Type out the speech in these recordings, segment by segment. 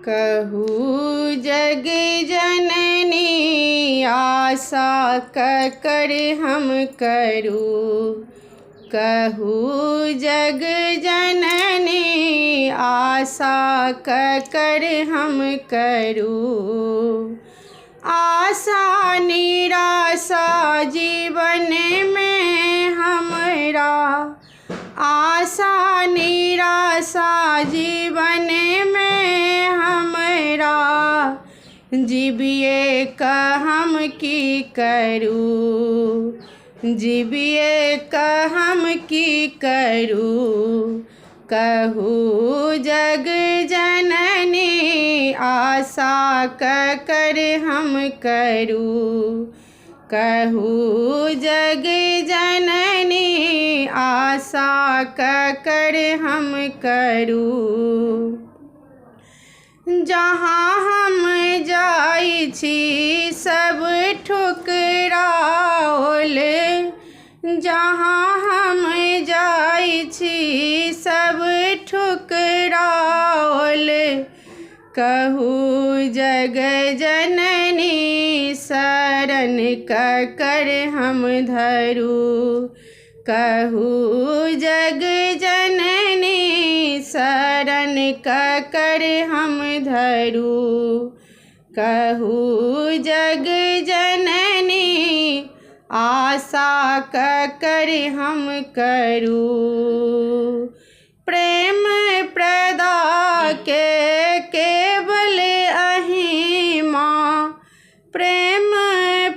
कहूँ जग जननी आशा कर हम करूँ। कहूँ जग जननी आशा कर हम करूँ। आशा निराशा जीवन में हमरा, आशा निराशा जीवन में हमरा। जीविए का हम की करूँ, जीविए का हम की करूँ। कहूँ जग जननी आशा कर हम करूँ। कहूँ जग जननी आशा कर हम करूँ। जहाँ हम जाइ छी सब ठुकराओल, जहाँ हम जाइ छी सब ठुकराओल। कहूँ जग जननी शरण कर हम धरूँ। कहूँ जग जननी शरण कर हम धरूँ। कहूँ जग जननी आशा कर हम करूँ। प्रेम प्रदा के केवल अहीं माँ, प्रेम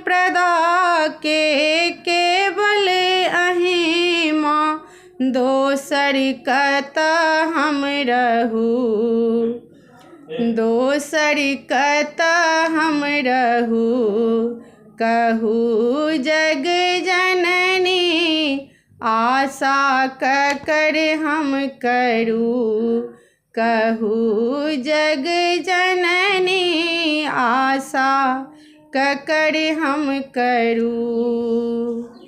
प्रदा के केवल अहीं माँ। दोसर कतऽ हम रहूँ, दोसर कतऽ हम रहूँ। कहूँ जग जननी आशा कर हम करूँ। कहूँ जग जननी आशा कर हम करूँ।